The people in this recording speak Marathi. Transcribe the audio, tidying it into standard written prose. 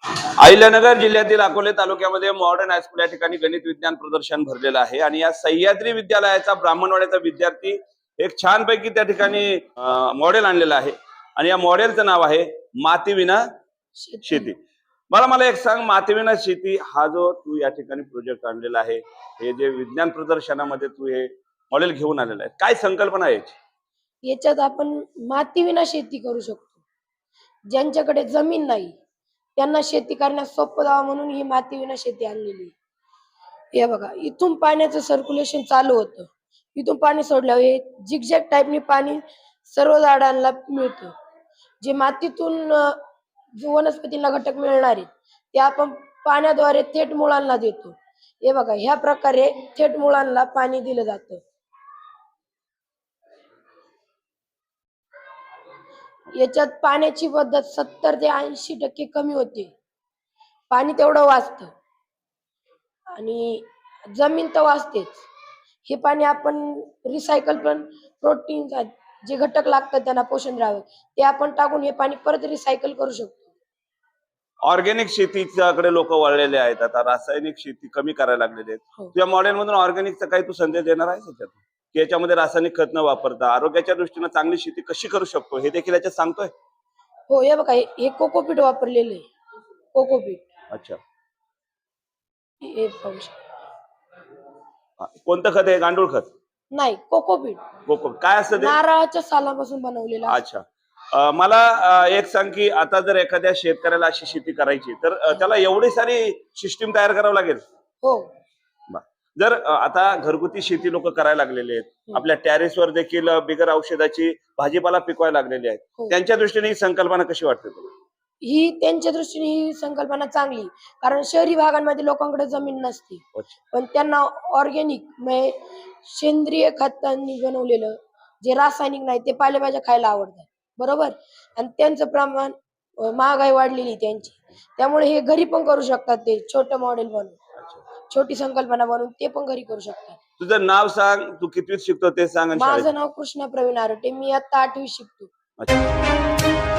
अहिल्यानगर जिल्ह्यातील अकोले तालुक्यामध्ये मॉडर्न हायस्कूल या ठिकाणी गणित विज्ञान प्रदर्शन भरलेलं आहे आणि या सह्याद्री विद्यालयाचा ब्राह्मणवाड्याचा विद्यार्थी एक छानपैकी त्या ठिकाणी मॉडेल आणलेलं आहे आणि या मॉडेलचं नाव आहे मातीविना शेती। मला एक सांग, मातीविना शेती हा जो तू या ठिकाणी प्रोजेक्ट आणलेला आहे, हे जे विज्ञान प्रदर्शनामध्ये तू हे मॉडेल घेऊन आलेलं आहे, काय संकल्पना आहे याची? याच्यात आपण मातीविना शेती करू शकतो। ज्यांच्याकडे जमीन नाही त्यांना शेती करण्यास सोपं जावं म्हणून ही मातीविना शेती आणलेली आहे। हे बघा, इथून पाण्याचं सर्क्युलेशन चालू होतं, इथून पाणी सोडल्यावर हे झिगझॅग टाईपने पाणी सर्व झाडांना मिळतं। जे मातीतून जो वनस्पतींना घटक मिळणार आहेत ते आपण पाण्याद्वारे थेट मुळांना देतो। हे बघा, ह्या प्रकारे थेट मुळांना पाणी दिलं जातं। याच्यात पाण्याची पद्धत 70 ते 80% कमी होते, पाणी तेवढं वाचतं आणि जमीन तर वाचतेच। हे पाणी आपण रिसायकल पण प्रोटीन जे घटक लागतात त्यांना पोषण द्रावक ते आपण टाकून हे पाणी परत रिसायकल करू शकतो। ऑर्गॅनिक शेतीच्याकडे लोक वळलेले आहेत, आता रासायनिक शेती कमी करायला लागलेले आहेत। तुझ्या मॉडेल मधून ऑर्गॅनिकचा काही तू संदेश देणार आहेस याच्यात, की याच्यामध्ये रासायनिक खत न वापरता आरोग्याच्या दृष्टीने चांगली शेती कशी करू शकतो हे देखील याच्यात सांगतोय? हो, हे बघा, हे कोकोपीट वापरलेलं आहे, कोकोपीट। अच्छा, हे पाहू शकता। कोणतं खत आहे? गांडूळ खत? नाही, कोकोपीट कोको काय असतं ते? नारळाच्या सालापासून बनवलेलं असतं। अच्छा, मला एक सांग की आता जर एखाद्या शेतकऱ्याला अशी शेती करायची तर त्याला एवढी सारी सिस्टीम तयार करावं लागेल? हो, जर आता घरगुती शेती लोक करायला लागलेले आहेत, आपल्या टेरेसवर देखील बिगर औषधाची भाजीपाला पिकवायला लागलेली आहेत, त्यांच्या दृष्टीने ही संकल्पना कशी वाटते तुला? ही त्यांच्या दृष्टीने ही संकल्पना चांगली, कारण शहरी भागांमध्ये लोकांकडे जमीन नसते, पण त्यांना ऑर्गॅनिक म्हणजे सेंद्रिय खतांनी बनवलेलं जे रासायनिक नाही ते पालेभाज्या खायला आवडतात, बरोबर। आणि त्यांचं प्रमाण महागाई वाढलेली त्यांची, त्यामुळे हे घरी पण करू शकतात। ते छोटं मॉडेल बनवून, छोटी संकल्पना बनवून ते पण घरी करू शकतात। तुझं नाव सांग, तू कितवीत शिकतो ते सांग। माझं नाव कृष्णा प्रवीण आरटे, मी आता 8वी शिकतो। अच्छा।